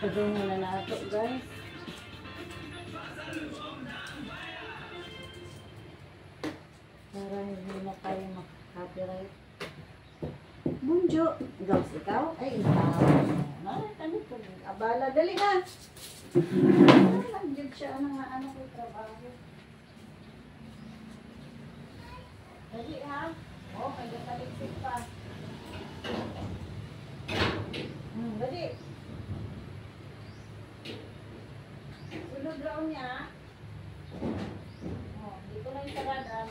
Gagawin muna na ito, guys. Para hindi na tayo mag-copyright. Bunjo! Gauss, ikaw? Ay, ikaw. Ano ito? Abala, dali na! Nag-jud siya ng ano ko trabaho. Dali ha? O, kaya taliksik pa. Dali. Sunod raw niya. O, dito na yung sarada.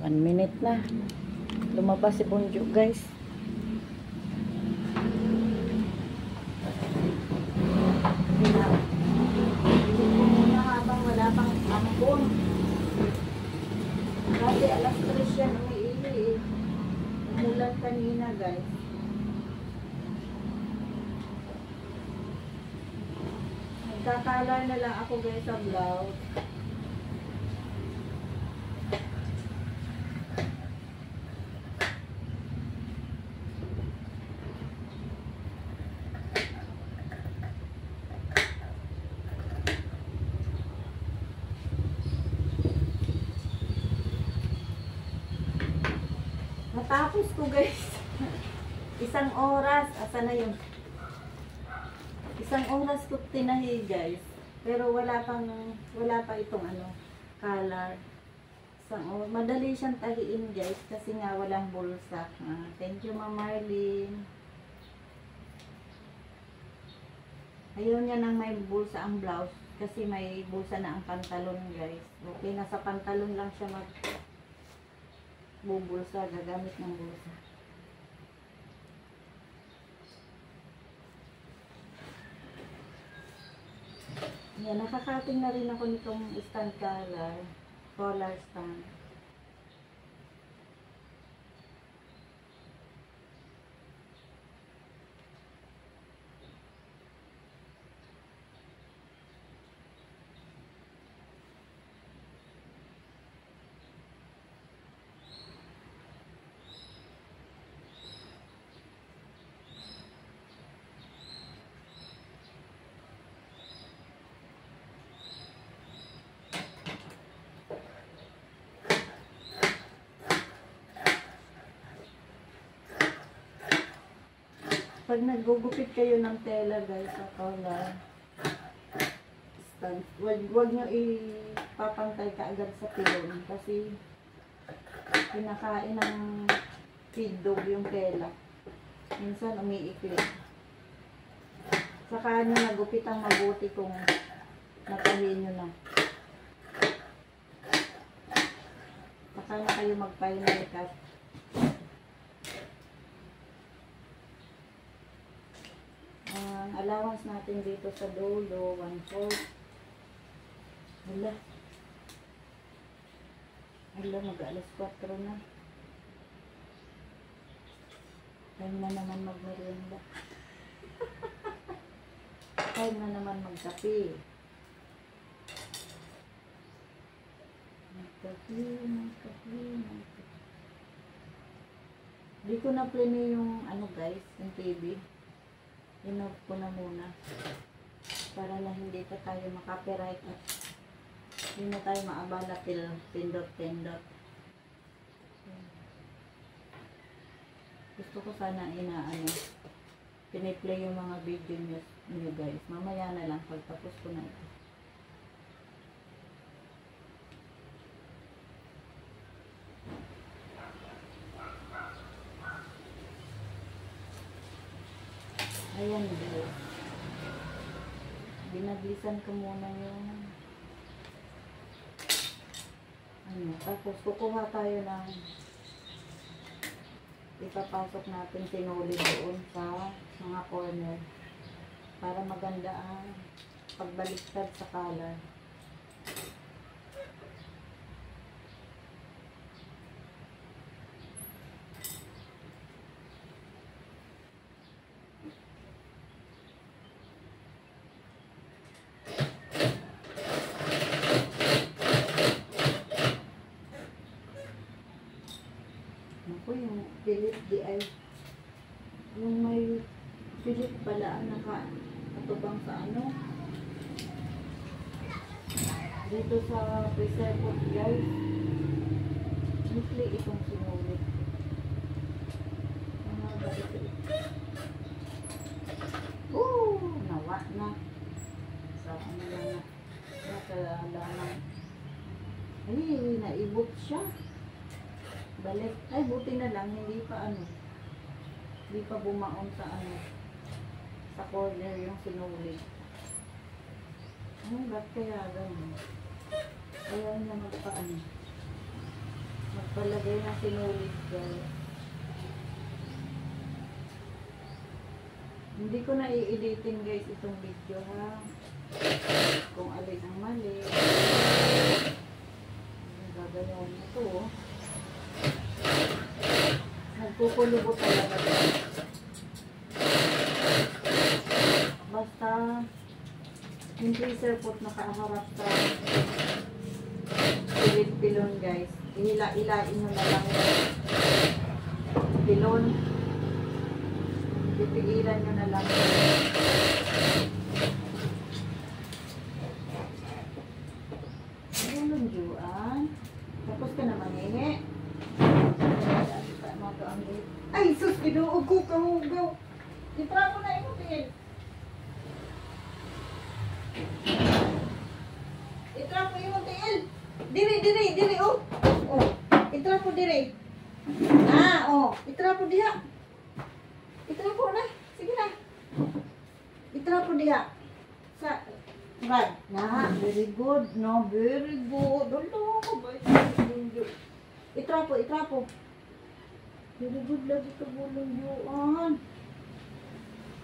One minute na. Lumabas si Bonjo, guys. Habang wala pang ampon. Kasi alas 3 yan umiili. Umulan kanina, guys. Nagkakalar na lang ako, guys, sa blouse. Natapos ko, guys. Isang oras. Asa na yun? Isang oras ko tinahi, guys. Pero wala pa itong ano, color. Madali siyang tahiin, guys. Kasi nga walang bulsa. Thank you, Ma'am Marlene. Ayaw niya nang may bulsa ang blouse. Kasi may bulsa na ang pantalon, guys. Okay, nasa pantalon lang siya bubulsa, gagamit ng bulsa. Yan, nakakating na rin ako nitong stand collar stand. Pag naggugupit kayo ng tela, guys, sa collar stand, wag nyo ipapantay kaagad sa pilon kasi pinakain ng feed dog yung tela. Minsan umiikli. Saka nyo nagupit ang mabuti kung natahin nyo na. Saka na kayo mag-final cut. Allowance natin dito sa dulo, 1/4. Wala. Mag-alas 4 na. Time na naman mag-merienda. Time na naman magkape. Magkape. Di ko na plano yung ano, guys, yung TV. Inog ko na muna para na hindi pa tayo makapiright at hindi na tayo maabala pindot. Gusto ko sana piniplay yung mga video nyo, guys. Mamaya na lang pagtapos ko na ito. Ayan, guys. Binaglisan ko muna yung tapos kukuha tayo ng ipapasok natin sinuli doon sa mga corner para maganda ang pagbaliktad sa color. Naku, yung Philip di ay, yung may Philip pala ang nakatubang sa ano. Dito sa preserve food guys. Weekly itong sinulit. Nawa na. Sa ano lang na. Nakalaman. Ay, naibot siya. Balik. Ay, buti na lang. Hindi pa ano. Hindi pa bumaon sa ano. Sa corner yung sinulit. Ay, ba't kaya gano'n? Kaya niya magpaano. Magpalagay ng sinulit guys. Hindi ko na i-editin guys itong video ha. Kung alin ang mali. Gagayaw na ito oh. Nagkukulubo talaga guys. Basta yung freezer pot nakaharap sa pilit pilon guys. Ilain nyo na lang yung pilon. Pipigilan nyo na lang. Bulunjuan. Tapos ka na mangingi. Ay, sus! Kinuog ko kahugaw. Itrapo na ito, tingin. Itrapo yung tingin. Diri, oh. Oh, itrapo diri. Oh, itrapo diha. Itrapo na. Sige na. Itrapo diha. Sa right. Very good. No, very good. Dolo ko ba? Itrapo. Very good lagi ka bulunjuan.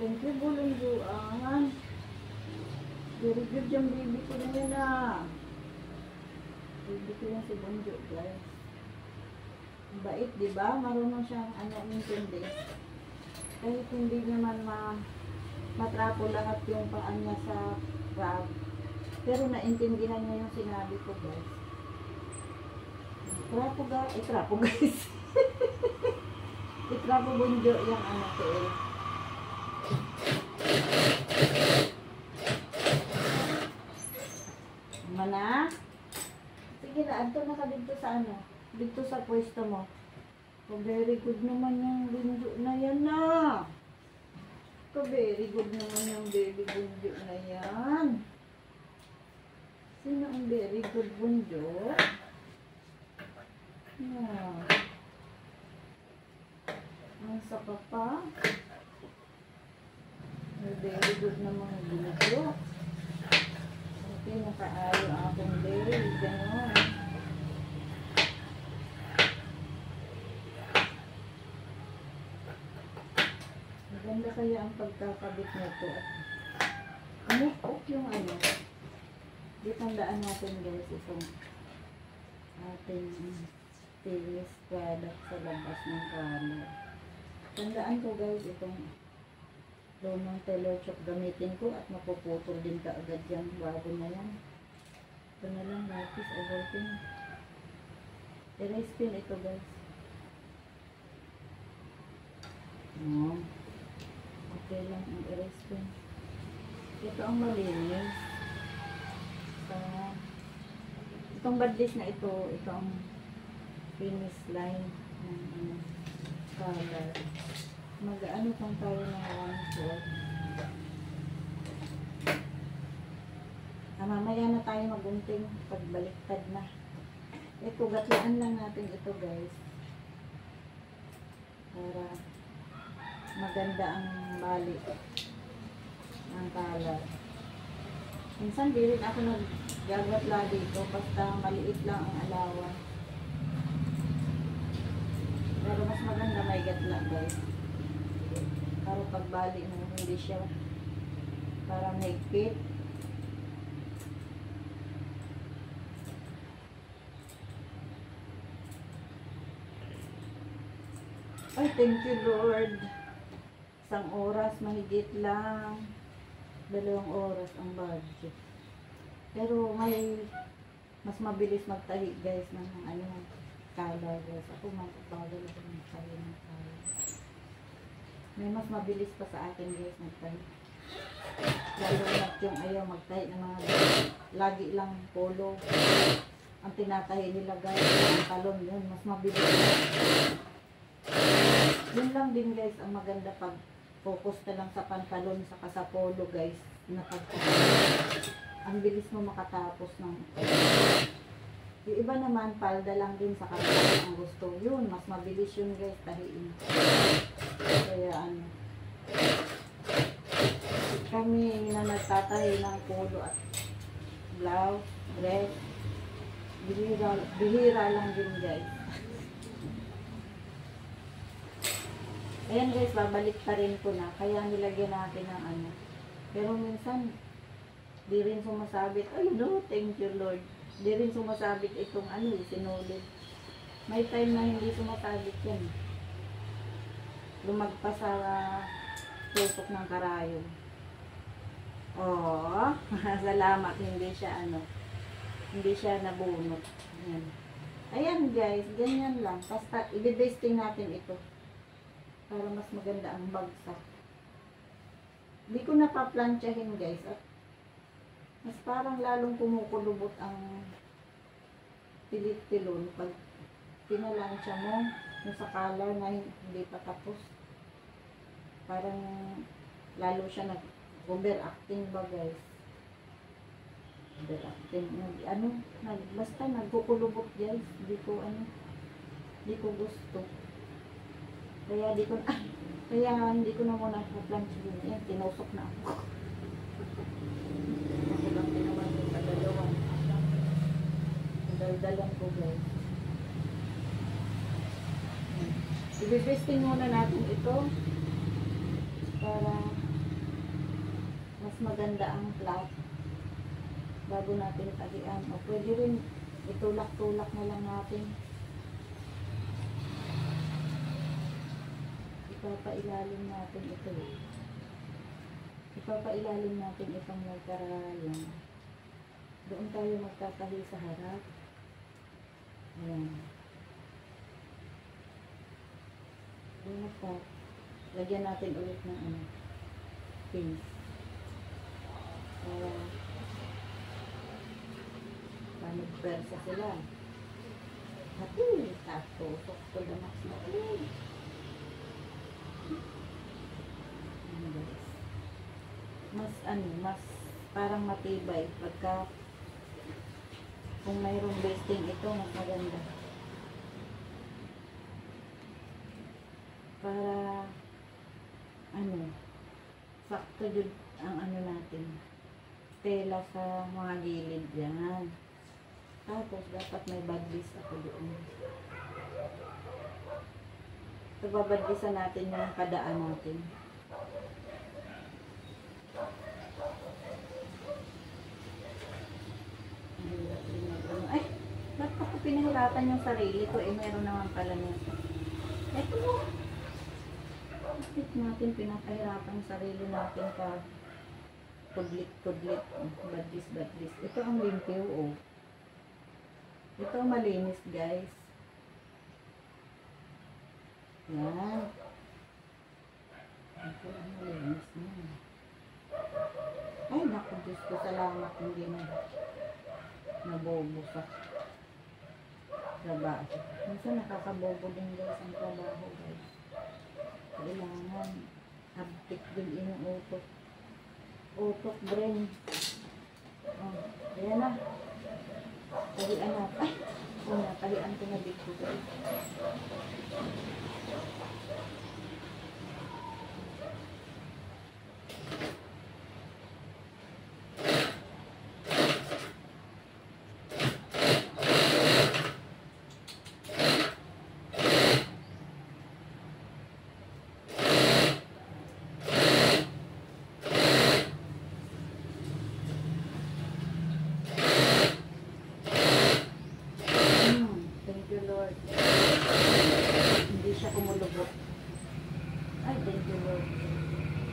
Thank you bulunjuan. Very good yung baby ko na yan Baby ko yan si Bonjo guys. Bait diba? Marunong siyang intindi. Kahit hindi naman matrapo lahat yung paan niya sa grab. Pero naintindihan niya yung sinabi ko guys. Itrapo guys. Itrapo Bonjo yung ko Mana? Sige na, adto na ka dito sa dito sa pwesto mo. Oh, very good naman yung bunjo na yan very good naman yung baby bunjo na yan. Sino ang very good bunjo? Ang saka pa. Very good naman yung bunjo. Okay, nakaayo ang akong baby. Ganon. Maganda kaya ang pagkakabit nito. Umukok yung Di tandaan natin guys itong ating stainless product sa labas ng color. Tandaan ko guys itong lumang telechop gamitin ko at mapuputol din kaagad yan bago na yan. Ito na lang lapis overpin. Erase pin ito guys. Okay lang ang erase pin. Ito ang malinis. Itong badlis na ito ang finish line ng color. Mag-ano kung tayo ng 1/4. Mamaya na tayo magunting pagbaliktad na. Ito, gatlaan lang natin ito guys. Para maganda ang balik ng color. Minsan di rin ako naggagatla dito basta maliit lang ang alawan. Pero mas maganda may gatla guys. Para pagbalik mo hindi siya para mahigpit. Ay, thank you Lord. Isang oras mahigit lang. 2 oras ang budget. Pero may mas mabilis magtahi guys ng color guys. Ako magpapagal ako ng tayo ng color. May mas mabilis pa sa akin guys magtahi. Lalo na yung ayaw magtahi ng mga lagi lang polo. Ang tinatahi nila guys, ang talon yun, mas mabilis. Yun lang din guys, ang maganda pag focus na lang sa pantalon saka sa polo guys. Ang bilis mo makatapos ng yung iba naman, palda lang din sa kanila ang gusto. Yun, mas mabilis yun guys, tahiin. Kaya ano, kami na nagtatahi ng polo at blouse, dress, bihira lang din guys. Ayan guys, babalik pa rin ko na. Kaya nilagyan natin ng ano. Pero minsan, di rin sumasabit. Ay no, thank you Lord. Di rin sumasabit itong ano, sinulid. May time na hindi sumasabit yan. Lumagpas sa tusok ng karayon. Oh, salamat, hindi siya ano, hindi siya nabunot. Ayan. Ayan guys, ganyan lang. Basta i-basting natin ito para mas maganda ang bagsak. Hindi ko napaplansyahin guys at mas parang lalong kumukulubot ang pilit-pilon pag pinalansya mo yung sa color na hindi pa tapos. Parang lalo siya nag-overacting ba guys. Overacting. Basta nagkukulubot guys. Hindi ko gusto. Kaya hindi ko na muna naplansyahin. Ayan, tinusok na ako. Daldalan ko guys. I-basting muna natin ito para mas maganda ang flat bago natin tahian. O pwede rin itulak-tulak na lang natin. Ipapailalim natin ito. Ipapailalim natin itong nagkarayan. Doon tayo magtatahi sa harap. Ayan. Doon lagyan natin ulit ng pins. Para magpersa sila. Hati, tatusok ko na mas parang matibay pagka kung mayroong basting ito, mas maganda. Para sakto yun ang natin, tela sa mga gilid yan. Tapos dapat may badlist ako doon. So babadlisan natin yung kadaan natin. Ay, ba't ako pinahirapan yung sarili ko? Meron naman pala nito. Ito mo. Bakit natin pinapahirapan yung sarili natin ka kudlit, badlis. Ito ang limpyo, oh. Ito ang malinis, guys. Yan. Ito ang malinis na. Ay, naku, Diyos ko, salamat, hindi na nabobo sa trabaho. Minsan nakakabobo din guys ang trabaho guys. Kailangan abtik din yung utok. Utok brain. Oh, ayan na. Tahian na. Ay! Tahian ko na dito guys.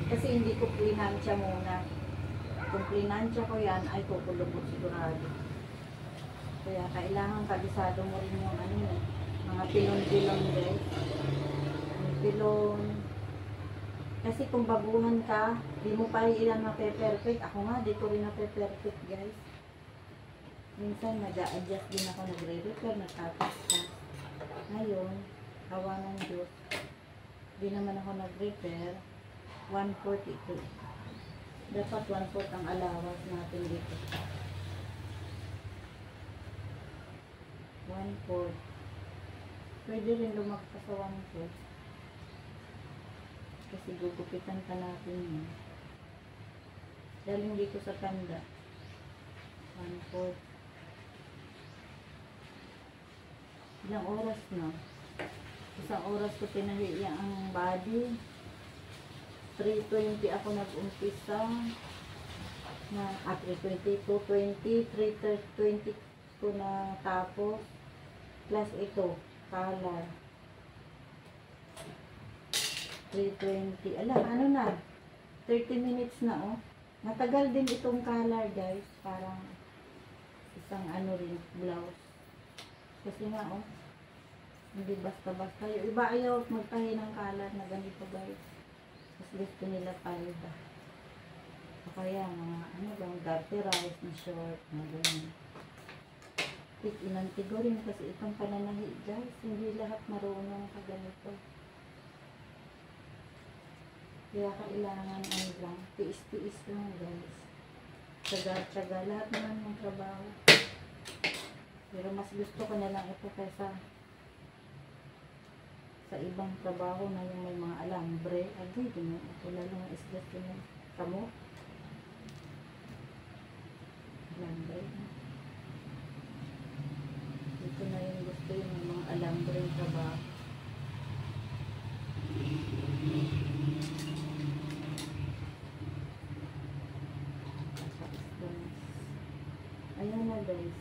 Kasi hindi ko plinansya muna. Kung plinansya ko yan, ay kukulubot sigurado. Kaya kailangan kabisado mo rin yung Mga pilon-pilon guys. May pilon. Kasi kung baguhan ka, di mo pa ilan mape-perfect. Ako nga, di ko rin nape-perfect guys. Minsan nag-a-adjust din ako, nagre-repair, natapos ka. Ngayon, hawa ng Diyos. Di naman ako nag-repair. 1/4 ito. Dapat 1/4 ang allowance natin dito. 1/4. Pwede rin lumagpas sa 1/4. Kasi gugupitan pa natin yun. Daling dito sa tanda. 1/4. Ilang oras na? Isang oras ko tinahiya ang body. 3:20 ako nag-umpisa. Na, 3:20, 2:20, 3:20 ko na tapos. Plus ito, color. 3:20. Ala, ano na? 30 minutes na, oh. Matagal din itong color, guys. Parang isang ano rin, blouse. Kasi nga, oh. Hindi basta-basta. Yung iba ayaw magtahi ng color na ganito, guys. Mas gusto nila palda. O kaya, mga ano bang, garterized na short, na ganyan. Inantigo rin kasi itong pananahi, guys. Hindi lahat marunong ka ganito. Kaya kailangan ano lang, tiis-tiis lang guys. Tsaga-tsaga, lahat naman ng trabaho. Pero mas gusto ko na lang ito kaysa sa ibang trabaho na yung may mga alambre. Agay, ganyan. Ito lalo nga isdas yung kamo. Alambre. Ito na yung gusto yung mga alambre yung trabaho. Ayan na guys.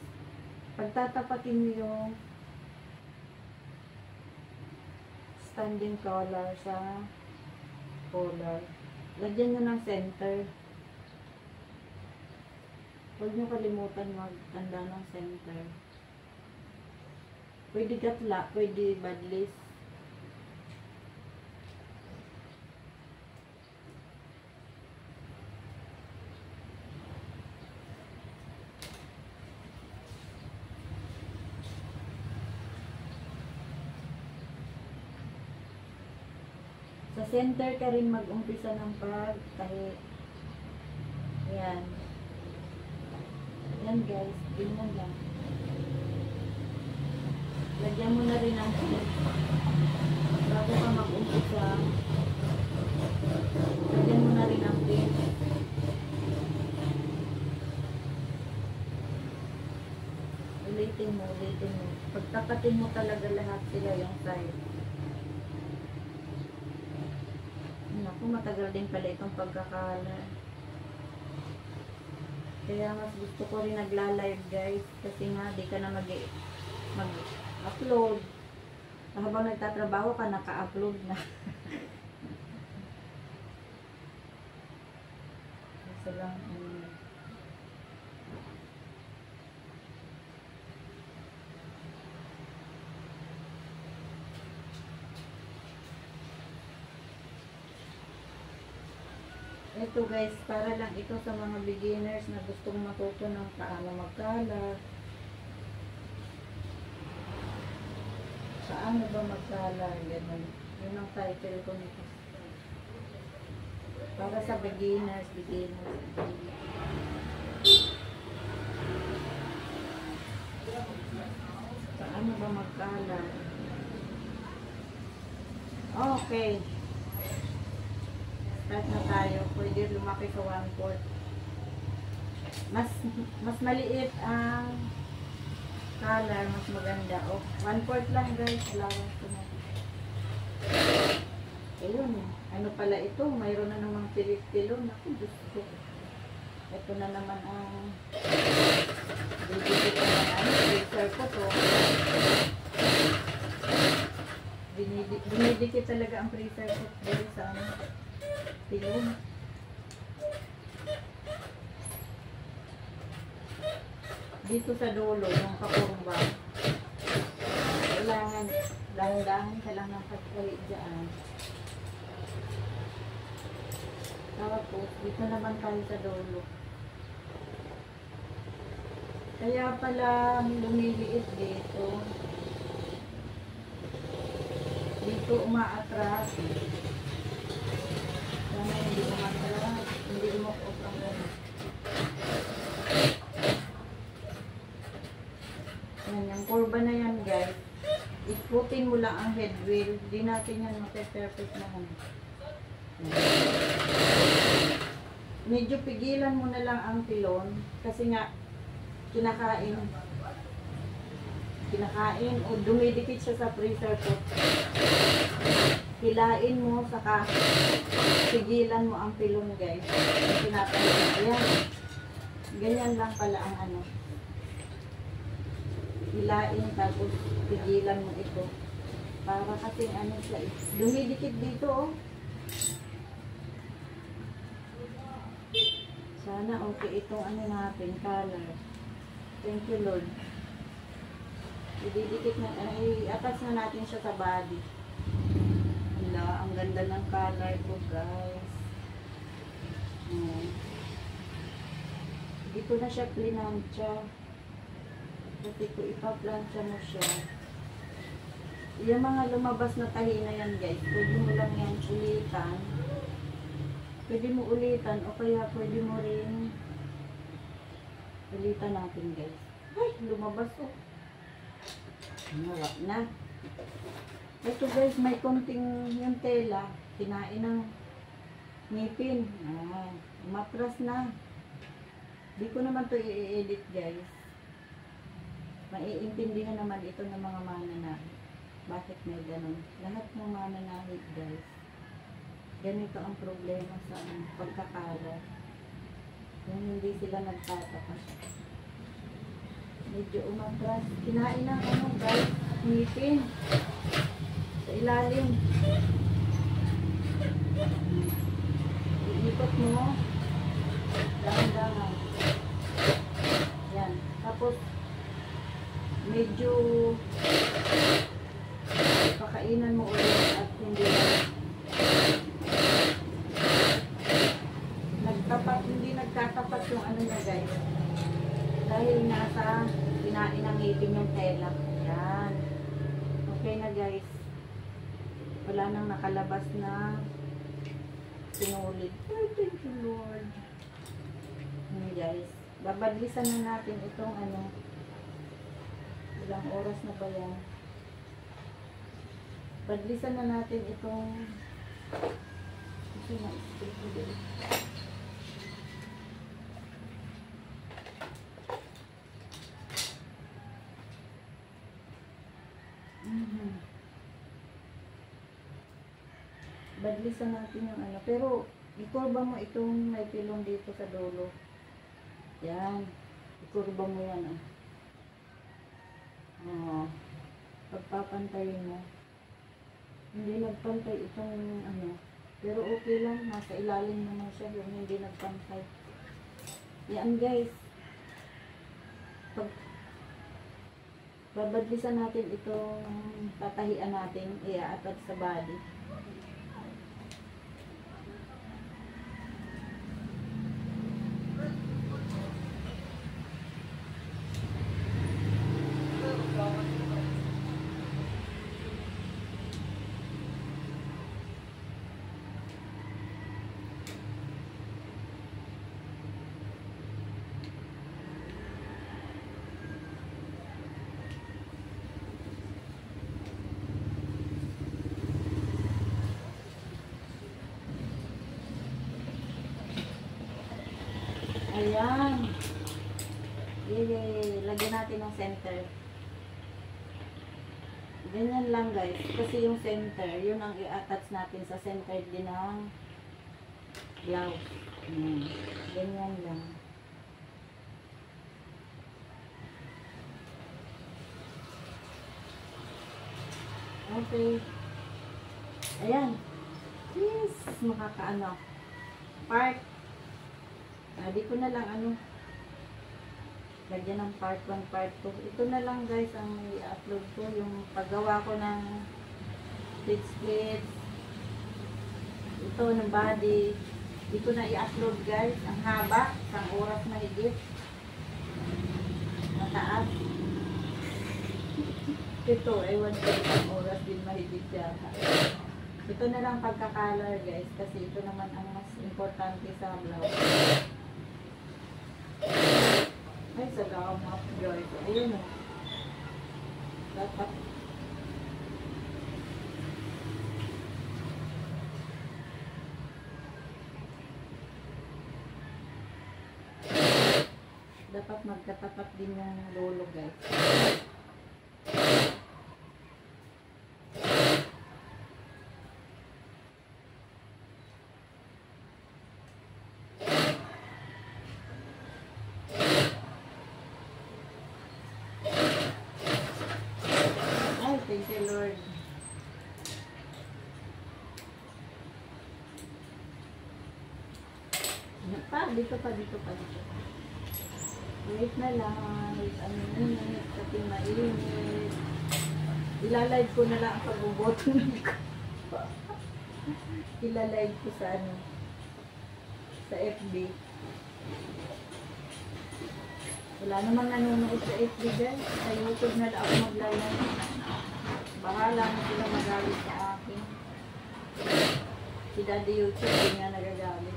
Pagtatapatin nyo yung standing collar sa collar. Lagyan nyo ng center. Huwag nyo kalimutan magtanda ng center. Pwede gatla, pwede badlis. Sa center ka rin mag-umpisa ng pagtahi. Yan. Yan guys, ganyan lang. Lagyan mo na rin ang pin. Bago ka mag-umpisa, lagyan mo na rin ang pin. Ulitin mo, ulitin mo. Pagtakatin mo talaga lahat sila yung side. Naku, matagal din pala itong pagkakala. Kaya mas gusto ko rin nagla-live guys. Kasi nga, di ka na mag-upload. Habang nagtatrabaho ka, naka-upload na. Kasi lang, ito guys, para lang ito sa mga beginners na gustong matuto ng paano magkalat. Paano ba magkalat? Ganun. Yun ang title ko nito. Para sa beginners. Paano ba magkalat? Okay. Start na tayo. Pwede lumaki sa 1/4. Mas maliit ang color, mas maganda. Oh, 1/4 lang guys. Allowance ko na. Ayun. Ano pala ito? Mayroon na namang pilit-pilon. Ako, Diyos ko. Ito na naman ang bibigit ko na freezer ko to. Dinidikit talaga ang freezer ko dahil sa pilon. Dito sa dulo, yung kakurba. kailangan, dahan-dahan ka lang ng pagkali dyan. Tapos, dito naman tayo sa dulo. Kaya pala lumiliit dito. Dito umaatras. Sana hindi umaatras. Hindi umaot ang gano'n. Yan, yung kurba na yan guys. Ikutin mo lang ang head wheel. Di natin yan mapperfect na ano. Medyo pigilan mo na lang ang pilon. Kasi nga, kinakain o dumidikit siya sa freezer po. Hilain mo, saka pigilan mo ang pilon guys. Tinatanggal. Ayan. Ganyan lang pala ang ano. Hilain tapos pigilan mo ito. Para kasing ano siya. Dumidikit dito oh. Sana okay itong ano natin, color. Thank you Lord. Ididikit na, i-attach na natin siya sa body. Hala, ang ganda ng color ko guys. Hindi ko na siya plinansya. Kasi ko ipa-plansya mo siya. Yung mga lumabas na tahi na yan guys, pwede mo lang yan ulitan. Pwede mo ulitan o kaya pwede mo rin ulitan natin guys. Ay, lumabas oh. Nawa na. Ito guys, may konting yung tela. Kinain ng ngipin. Matras na. Di ko naman to i-edit guys. Maiintindihan naman ito ng mga mananahi. Bakit may ganun? Lahat ng mananahi guys. Ganito ang problema sa pagkakalat. Yung hindi sila nagtatakas. Medyo umatras. Kinain ng ano guys, ngipin. Sa ilalim. Iikot mo. Dahan-dahan. Yan. Tapos, medyo pakainan mo ulit at hindi nagtatapat yung ano niya guys. Dahil nasa kinain ng ngipin yung tela. Yan. Okay na guys. Wala nang nakalabas na sinulid. Oh, thank you Lord. Yan guys. Babadlisan na natin itong ano. Ilang oras na ba yan? Badlisan na natin itong ito na ito. Badlisan natin yung ano. Pero, ikurba mo itong may pilong dito sa dulo. Yan. Ikurba mo yan. Pagpapantayin mo. Hindi nagpantay itong ano. Pero okay lang. Nasa ilalim naman siya. Yung hindi nagpantay. Yan guys. Babadlisan natin itong tatahian natin. Ia-attach sa body. Ayan. Yay. Lagyan natin ng center. Ganyan lang guys. Kasi yung center, yun ang i-attach natin sa center din ng blouse. Ganyan lang. Okay. Ayan. Yes. Makakaano. Part. Di ko na lang ano. Lagyan ng part 1, part 2. Ito na lang guys ang i-upload ko. Yung paggawa ko ng split. Ito ng body. Hindi ko na i-upload guys. Ang haba. Isang oras na higit. Mataas. Ito, ewan ko isang oras din mahigit yata. Ito na lang pagka-color guys. Kasi ito naman ang mas importante sa vlog. Ay, salamat guys. Ayun o. Dapat. Dapat magkatapat din yung lolo guys. Thank you, Lord. Dito pa. Wait na lang. Wait a minute. Kasi mainit. Ilalive ko na lang ang pagbuboto ko. Ilalive ko sa sa FB. Wala namang nanonood sa FB guys. Sa YouTube na lang ako mag-live. Bahala na sila magalit sa akin. Si Daddy YouTube, hindi nga nagagalit.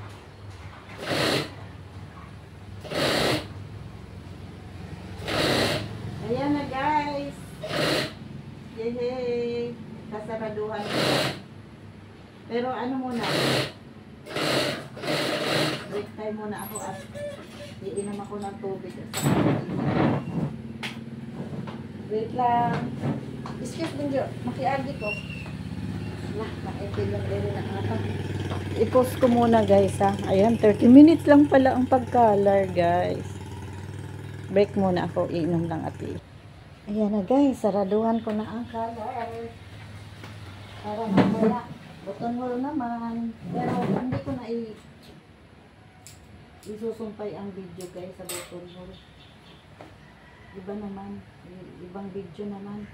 Ayan na guys. Yehey. Kasaraduhan ko. Pero ano muna. Break time muna ako at iinom ako ng tubig. Wait lang. Excuse me, makiagi ko. I-post ko muna guys ha. Ayan, 30 minutes lang pala ang pag-color guys. Break muna ako, iinom lang ati. Ayan na guys, saraduhan ko na ang color. Para mamaya, button hole naman. Pero hindi ko na isusumpay ang video guys sa button hole. Iba naman, ibang video naman.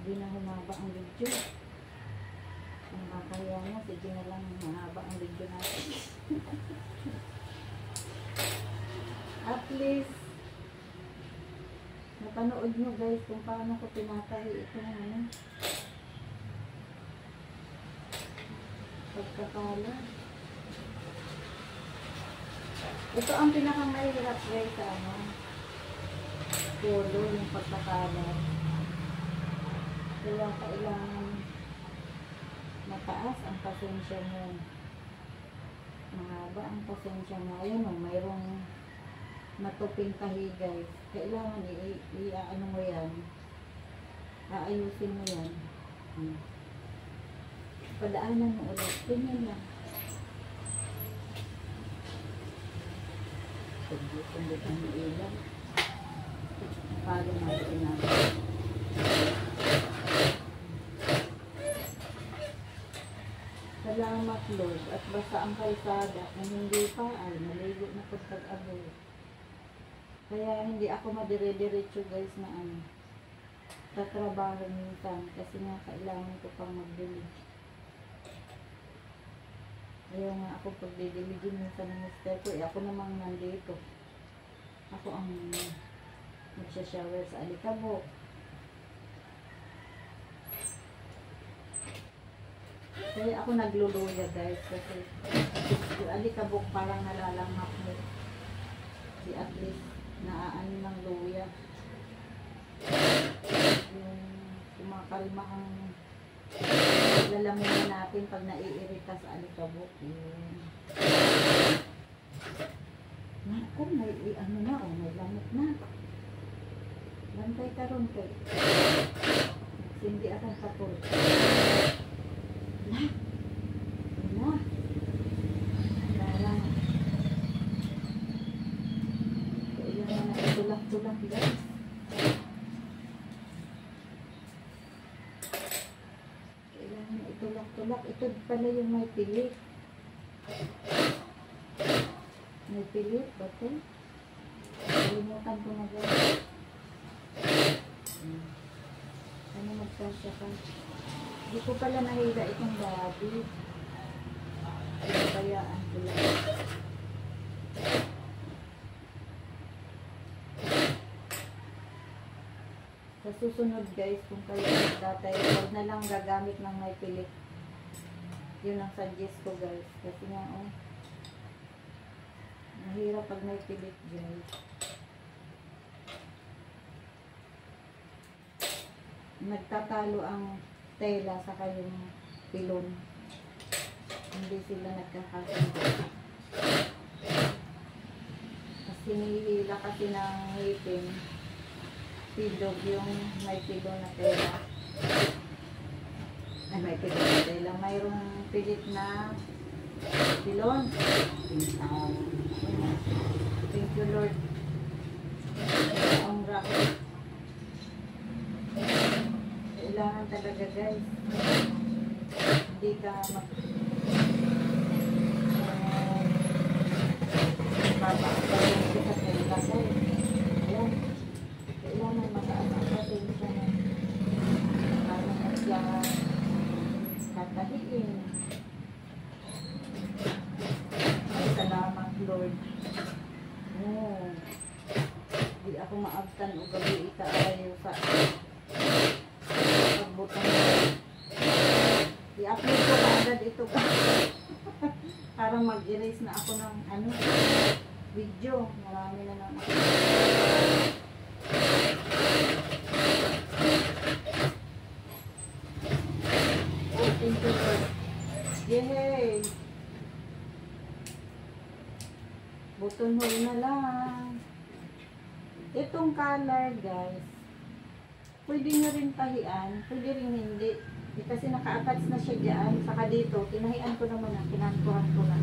Hindi na humaba ang video. Ang makaya na, sige na lang mahaba ang video natin. At least, napanood nyo guys kung paano ko pinatahi ito ng pagkakala. Ito ang pinakamahirap guys sa polo, yung pagkakala. Kaya kailangan mataas ang pasensya mo. Mahaba ang pasensya mo. Ayun o, mayroong matuping tahi guys. Kailangan i-ano mo yan. Aayusin mo yan. Padaanan mo ulit. Ganyan lang. Sundot ang ilang. Palo natin natin. Salamat Lord at basta ang kalsada kung hindi pa ay maligo na pagkag-aboy. Kaya hindi ako madire-diretso guys na tatrabaho minsan kasi nga kailangan ko pang magbili. Kaya nga ako pagdidiligin minsan ng mister ko, ako namang nandito. Ako ang magsha-shower sa alikabok. Kaya ako nagluluya guys kasi yung alikabok parang nalalanghap mo. Di at least naaan ng luya. Yung kumakalma ang lalamunan natin pag naiirita sa alikabok. Naku, may ano na o, may lamok na. Bantay ka ron kay. Hindi akan kapul. Parang kailangan na itulak-tulak guys. Kailangan na itulak-tulak. Ito pala yung may pilik. May pilit ba ito? Kalimutan ko na guys. Ano magkasya ka? Hindi ko pala nahiga itong babi. Bayaan ko lang. Sa susunod guys, kung kayo magtatay, huwag na lang gagamit ng may pilit. Yun ang suggest ko guys. Kasi nga mahirap pag may pilit guys. Nagtatalo ang tela sa kayong pilon. Hindi sila nagkakasundo. Kasi nihihila kasi ng ngipin. Pilog yung may pilon na tela. Ay, may pilon na tela. Mayroong pilit na pilon. Thank you Lord. Ang rocket. Kailangan talaga guys. Hindi ka mabakasal sa tela guys. Ayan. Kailangan makaasal siya na para maglahat katahiin. Ay, salamat Lord. Di ako maabtan o gabi ikaayo sa pagbutang. I-upload ko agad ito para mag-erase na ako ng video. Marami na lang ako. Oh, thank you Lord. Yay! Button hole na lang. Itong color guys, pwede nyo rin tahian, pwede rin hindi. Kasi naka-attach na siya dyan. Saka dito, tinahian ko naman na, kinantuhan ko na.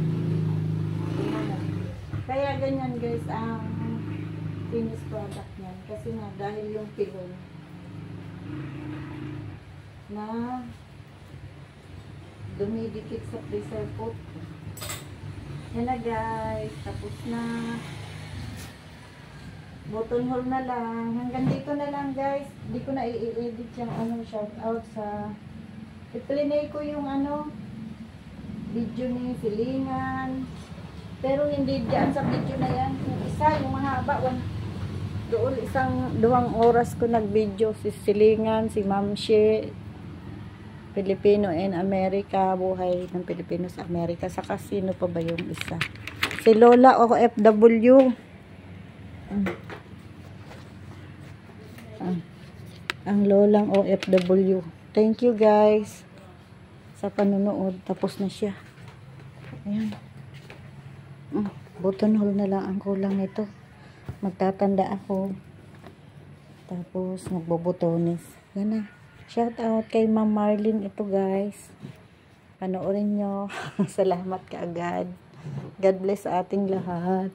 Kaya ganyan guys ang finished product niyan. Kasi nga dahil yung pilon na dumidikit sa freezer pot. Yan na guys, tapos na. Button hole na lang. Hanggang dito na lang guys. Hindi ko na i-edit yung shout out sa i-plinay ko yung video ni Silingan. Pero hindi diyan sa video na yan. Yung isa, yung mahaba. Doon 2 oras ko nag-video. Si Silingan, si Ma'am She, Filipino in America. Buhay ng Pilipino sa Amerika. Saka sino pa ba yung isa? Si Lola o FW. Ang lolang OFW. Thank you guys sa panonood. Tapos na siya. Ayan. Button hole na lang ang kulang nito. Magtatanda ako. Tapos magbobotones. Yan na. Shout out kay Ma'am Marlene ito guys. Panoorin nyo. Salamat kaagad. God bless sa ating lahat.